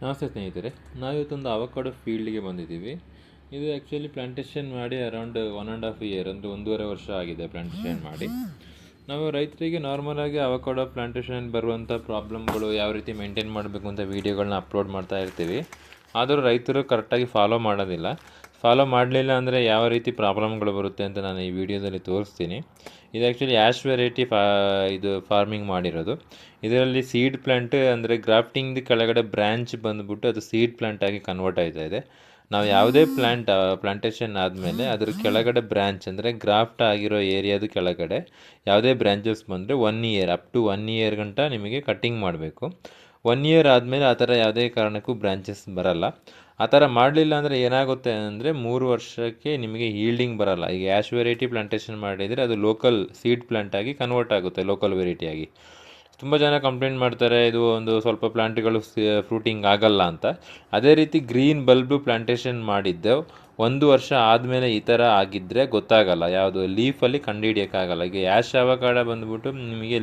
ನಮಸ್ತೆ ಸ್ನೇಹಿತರೆ, ನಾವಿವತ್ತೊಂದು ಅವಕಾಡೋ ಫೀಲ್ಡ್ಗೆ ಬಂದಿದ್ದೀವಿ. ಇದು ಆ್ಯಕ್ಚುಲಿ ಪ್ಲಾಂಟೇಷನ್ ಮಾಡಿ ಅರೌಂಡ್ 1.5 ಇಯರ್ ಅಂದರೆ 1.5 ವರ್ಷ ಆಗಿದೆ ಪ್ಲಾಂಟೇಷನ್ ಮಾಡಿ. ನಾವು ರೈತರಿಗೆ ನಾರ್ಮಲಾಗಿ ಅವಕಾಡೋ ಪ್ಲಾಂಟೇಷನ್ ಬರುವಂಥ ಪ್ರಾಬ್ಲಮ್ಗಳು ಯಾವ ರೀತಿ ಮೇಂಟೈನ್ ಮಾಡಬೇಕು ಅಂತ ವೀಡಿಯೋಗಳನ್ನ ಅಪ್ಲೋಡ್ ಮಾಡ್ತಾ ಇರ್ತೀವಿ. ಆದರೂ ರೈತರು ಕರೆಕ್ಟಾಗಿ ಫಾಲೋ ಮಾಡೋದಿಲ್ಲ. ಫಾಲೋ ಮಾಡಲಿಲ್ಲ ಅಂದರೆ ಯಾವ ರೀತಿ ಪ್ರಾಬ್ಲಮ್ಗಳು ಬರುತ್ತೆ ಅಂತ ನಾನು ಈ ವಿಡಿಯೋದಲ್ಲಿ ತೋರಿಸ್ತೀನಿ. ಇದು ಆ್ಯಕ್ಚುಲಿ ಆ್ಯಶ್ ವೆರೈಟಿ ಇದು ಫಾರ್ಮಿಂಗ್ ಮಾಡಿರೋದು. ಇದರಲ್ಲಿ ಸೀಡ್ ಪ್ಲ್ಯಾಂಟ್ ಅಂದರೆ ಗ್ರಾಫ್ಟಿಂಗ್ದು ಕೆಳಗಡೆ ಬ್ರ್ಯಾಂಚ್ ಬಂದುಬಿಟ್ಟು ಅದು ಸೀಡ್ ಪ್ಲ್ಯಾಂಟಾಗಿ ಕನ್ವರ್ಟ್ ಆಯ್ತಾ ಇದೆ. ನಾವು ಯಾವುದೇ ಪ್ಲಾಂಟೇಷನ್ ಆದಮೇಲೆ ಅದ್ರ ಕೆಳಗಡೆ ಬ್ರ್ಯಾಂಚ್ ಅಂದರೆ ಗ್ರಾಫ್ಟ್ ಆಗಿರೋ ಏರಿಯಾದ ಕೆಳಗಡೆ ಯಾವುದೇ ಬ್ರ್ಯಾಂಚಸ್ ಬಂದರೆ 1 ಇಯರ್ ಅಪ್ ಟು 1 ಇಯರ್ ಗಂಟ ನಿಮಗೆ ಕಟ್ಟಿಂಗ್ ಮಾಡಬೇಕು. 1 ಇಯರ್ ಆದಮೇಲೆ ಆ ಥರ ಯಾವುದೇ ಕಾರಣಕ್ಕೂ ಬ್ರ್ಯಾಂಚಸ್ ಬರಲ್ಲ. ಆ ಥರ ಮಾಡಲಿಲ್ಲ ಅಂದರೆ ಏನಾಗುತ್ತೆ ಅಂದರೆ 3 ವರ್ಷಕ್ಕೆ ನಿಮಗೆ ಹೀಲ್ಡಿಂಗ್ ಬರಲ್ಲ. ಈಗ ಆ್ಯಶ್ ವೆರೈಟಿ ಪ್ಲಾಂಟೇಷನ್ ಮಾಡಿದರೆ ಅದು ಲೋಕಲ್ ಸೀಡ್ ಪ್ಲ್ಯಾಂಟಾಗಿ ಕನ್ವರ್ಟ್ ಆಗುತ್ತೆ, ಲೋಕಲ್ ವೆರೈಟಿಯಾಗಿ. ತುಂಬ ಜನ ಕಂಪ್ಲೇಂಟ್ ಮಾಡ್ತಾರೆ, ಇದು ಒಂದು ಸ್ವಲ್ಪ ಪ್ಲಾಂಟ್ಗಳು ಫ್ರೂಟಿಂಗ್ ಆಗಲ್ಲ ಅಂತ. ಅದೇ ರೀತಿ ಗ್ರೀನ್ ಬಲ್ಬು ಪ್ಲಾಂಟೇಷನ್ ಮಾಡಿದ್ದು 1 ವರ್ಷ ಆದಮೇಲೆ ಈ ಥರ ಆಗಿದ್ದರೆ ಗೊತ್ತಾಗಲ್ಲ, ಯಾವುದು ಲೀಫಲ್ಲಿ ಕಂಡುಹಿಡಿಯೋಕ್ಕಾಗಲ್ಲ. ಈಗ ಆ್ಯಶ್ ಅವಕಾಡೋ ಬಂದುಬಿಟ್ಟು ನಿಮಗೆ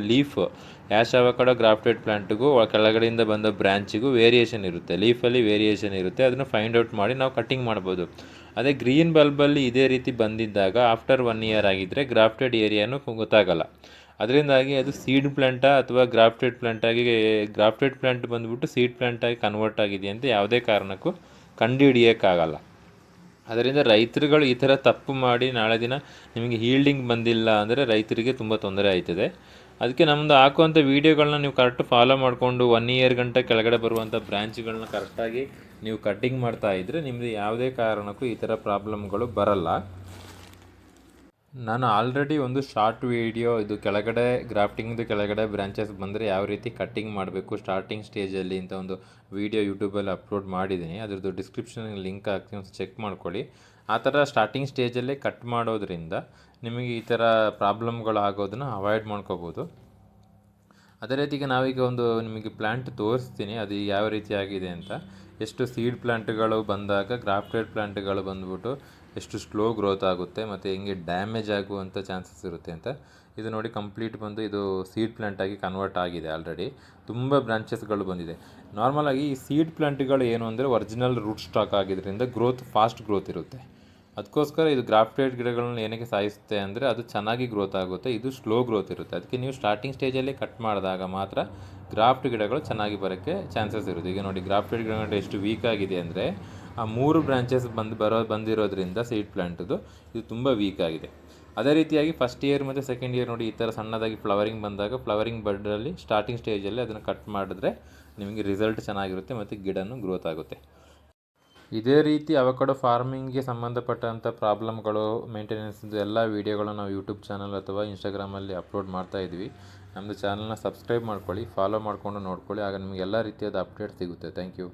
ಆ್ಯಶ್ ಅವಕಾಡೋ ಗ್ರಾಫ್ಟೆಡ್ ಪ್ಲಾಂಟಿಗೂ ಕೆಳಗಡೆಯಿಂದ ಬಂದ ಬ್ರ್ಯಾಂಚಿಗೂ ವೇರಿಯೇಷನ್ ಇರುತ್ತೆ, ಲೀಫಲ್ಲಿ ವೇರಿಯೇಷನ್ ಇರುತ್ತೆ. ಅದನ್ನು ಫೈಂಡ್ ಔಟ್ ಮಾಡಿ ನಾವು ಕಟ್ಟಿಂಗ್ ಮಾಡ್ಬೋದು. ಅದೇ ಗ್ರೀನ್ ಬಲ್ಬಲ್ಲಿ ಇದೇ ರೀತಿ ಬಂದಿದ್ದಾಗ ಆಫ್ಟರ್ 1 ಇಯರ್ ಆಗಿದ್ದರೆ ಗ್ರಾಫ್ಟೆಡ್ ಏರಿಯಾನು ಗೊತ್ತಾಗಲ್ಲ. ಅದರಿಂದಾಗಿ ಅದು ಸೀಡ್ ಪ್ಲ್ಯಾಂಟಾ ಅಥವಾ ಗ್ರಾಫ್ಟೆಡ್ ಪ್ಲ್ಯಾಂಟ್ ಬಂದುಬಿಟ್ಟು ಸೀಡ್ ಪ್ಲ್ಯಾಂಟಾಗಿ ಕನ್ವರ್ಟ್ ಆಗಿದೆ ಅಂತ ಯಾವುದೇ ಕಾರಣಕ್ಕೂ ಕಂಡುಹಿಡಿಯೋಕ್ಕಾಗಲ್ಲ. ಅದರಿಂದ ರೈತರುಗಳು ಈ ಥರ ತಪ್ಪು ಮಾಡಿ ನಾಳೆ ದಿನ ನಿಮಗೆ ಹೀಲ್ಡಿಂಗ್ ಬಂದಿಲ್ಲ ಅಂದರೆ ರೈತರಿಗೆ ತುಂಬ ತೊಂದರೆ ಆಯ್ತದೆ. ಅದಕ್ಕೆ ನಮ್ಮದು ಹಾಕುವಂಥ ವೀಡಿಯೋಗಳನ್ನ ನೀವು ಕರೆಕ್ಟ್ ಫಾಲೋ ಮಾಡಿಕೊಂಡು 1 ಇಯರ್ ಗಂಟೆ ಕೆಳಗಡೆ ಬರುವಂಥ ಬ್ರ್ಯಾಂಚ್ಗಳನ್ನ ಕರೆಕ್ಟಾಗಿ ನೀವು ಕಟ್ಟಿಂಗ್ ಮಾಡ್ತಾ ಇದ್ದರೆ ನಿಮ್ಮದು ಯಾವುದೇ ಕಾರಣಕ್ಕೂ ಈ ಥರ ಪ್ರಾಬ್ಲಮ್ಗಳು ಬರಲ್ಲ. ನಾನು ಆಲ್ರೆಡಿ ಒಂದು ಶಾರ್ಟ್ ವೀಡಿಯೋ ಇದು ಕೆಳಗಡೆ ಗ್ರಾಫ್ಟಿಂಗ್ದು ಕೆಳಗಡೆ ಬ್ರಾಂಚಸ್ ಬಂದರೆ ಯಾವ ರೀತಿ ಕಟ್ಟಿಂಗ್ ಮಾಡಬೇಕು ಸ್ಟಾರ್ಟಿಂಗ್ ಸ್ಟೇಜಲ್ಲಿ ಅಂತ ಒಂದು ವೀಡಿಯೋ ಯೂಟ್ಯೂಬಲ್ಲಿ ಅಪ್ಲೋಡ್ ಮಾಡಿದ್ದೀನಿ. ಅದ್ರದ್ದು ಡಿಸ್ಕ್ರಿಪ್ಷನ್ಗೆ ಲಿಂಕ್ ಹಾಕ್ತೀನಿ, ಒಂದು ಚೆಕ್ ಮಾಡ್ಕೊಳ್ಳಿ. ಆ ಥರ ಸ್ಟಾರ್ಟಿಂಗ್ ಸ್ಟೇಜಲ್ಲೇ ಕಟ್ ಮಾಡೋದ್ರಿಂದ ನಿಮಗೆ ಈ ಥರ ಪ್ರಾಬ್ಲಮ್ಗಳು ಆಗೋದನ್ನು ಅವಾಯ್ಡ್ ಮಾಡ್ಕೋಬೋದು. ಅದೇ ರೀತಿಗೆ ನಾವೀಗ ಒಂದು ನಿಮಗೆ ಪ್ಲ್ಯಾಂಟ್ ತೋರಿಸ್ತೀನಿ, ಅದು ಯಾವ ರೀತಿ ಆಗಿದೆ ಅಂತ. ಎಷ್ಟು ಸೀಡ್ ಪ್ಲ್ಯಾಂಟ್ಗಳು ಬಂದಾಗ ಗ್ರಾಫ್ಟೆಡ್ ಪ್ಲ್ಯಾಂಟ್ಗಳು ಬಂದ್ಬಿಟ್ಟು ಎಷ್ಟು ಸ್ಲೋ ಗ್ರೋತ್ ಆಗುತ್ತೆ ಮತ್ತು ಹೆಂಗೆ ಡ್ಯಾಮೇಜ್ ಆಗುವಂಥ ಚಾನ್ಸಸ್ ಇರುತ್ತೆ ಅಂತ. ಇದು ನೋಡಿ, ಕಂಪ್ಲೀಟ್ ಬಂದು ಇದು ಸೀಡ್ ಪ್ಲ್ಯಾಂಟಾಗಿ ಕನ್ವರ್ಟ್ ಆಗಿದೆ. ಆಲ್ರೆಡಿ ತುಂಬ ಬ್ರಾಂಚಸ್ಗಳು ಬಂದಿದೆ. ನಾರ್ಮಲಾಗಿ ಈ ಸೀಡ್ ಪ್ಲ್ಯಾಂಟ್ಗಳು ಏನು ಅಂದರೆ ಒರಿಜಿನಲ್ ರೂಟ್ ಸ್ಟಾಕ್ ಆಗಿದ್ದರಿಂದ ಫಾಸ್ಟ್ ಗ್ರೋತ್ ಇರುತ್ತೆ. ಅದಕ್ಕೋಸ್ಕರ ಇದು ಗ್ರಾಫ್ಟೆಡ್ ಗಿಡಗಳನ್ನ ಏನಕ್ಕೆ ಸಾಯಿಸುತ್ತೆ ಅಂದರೆ ಅದು ಚೆನ್ನಾಗಿ ಗ್ರೋತ್ ಆಗುತ್ತೆ, ಇದು ಸ್ಲೋ ಗ್ರೋತ್ ಇರುತ್ತೆ. ಅದಕ್ಕೆ ನೀವು ಸ್ಟಾರ್ಟಿಂಗ್ ಸ್ಟೇಜಲ್ಲಿ ಕಟ್ ಮಾಡಿದಾಗ ಮಾತ್ರ ಗ್ರಾಫ್ಟ್ ಗಿಡಗಳು ಚೆನ್ನಾಗಿ ಬರೋಕ್ಕೆ ಚಾನ್ಸಸ್ ಇರುತ್ತೆ. ಈಗ ನೋಡಿ, ಗ್ರಾಫ್ಟೆಡ್ ಗಿಡಗಳು ಎಷ್ಟು ವೀಕ್ ಆಗಿದೆ ಅಂದರೆ ಆ 3 ಬ್ರಾಂಚಸ್ ಬಂದಿರೋದ್ರಿಂದ ಸೀಡ್ ಪ್ಲ್ಯಾಂಟದು ಇದು ತುಂಬ ವೀಕ್ ಆಗಿದೆ. ಅದೇ ರೀತಿಯಾಗಿ ಫಸ್ಟ್ ಇಯರ್ ಮತ್ತು ಸೆಕೆಂಡ್ ಇಯರ್ ನೋಡಿ, ಈ ಥರ ಸಣ್ಣದಾಗಿ ಫ್ಲವರಿಂಗ್ ಬಂದಾಗ ಫ್ಲವರಿಂಗ್ ಬಡ್ಡಲ್ಲಿ ಸ್ಟಾರ್ಟಿಂಗ್ ಸ್ಟೇಜಲ್ಲಿ ಅದನ್ನು ಕಟ್ ಮಾಡಿದ್ರೆ ನಿಮಗೆ ರಿಸಲ್ಟ್ ಚೆನ್ನಾಗಿರುತ್ತೆ ಮತ್ತು ಗಿಡನೂ ಗ್ರೋತ್ ಆಗುತ್ತೆ. ಇದೇ ರೀತಿ ಅವಕಾಡೋ ಫಾರ್ಮಿಂಗ್ಗೆ ಸಂಬಂಧಪಟ್ಟಂಥ ಪ್ರಾಬ್ಲಮ್ಗಳು, ಮೇಂಟೆನೆನ್ಸ್ದು ಎಲ್ಲ ವೀಡಿಯೋಗಳು ನಾವು ಯೂಟ್ಯೂಬ್ ಚಾನಲ್ ಅಥವಾ ಇನ್ಸ್ಟಾಗ್ರಾಮಲ್ಲಿ ಅಪ್ಲೋಡ್ ಮಾಡ್ತಾಯಿದ್ವಿ. ನಮ್ಮದು ಚಾನಲ್ನ ಸಬ್ಸ್ಕ್ರೈಬ್ ಮಾಡ್ಕೊಳ್ಳಿ, ಫಾಲೋ ಮಾಡಿಕೊಂಡು ನೋಡ್ಕೊಳ್ಳಿ, ಆಗ ನಿಮಗೆ ಎಲ್ಲ ರೀತಿಯಾದ ಅಪ್ಡೇಟ್ ಸಿಗುತ್ತೆ. Thank you.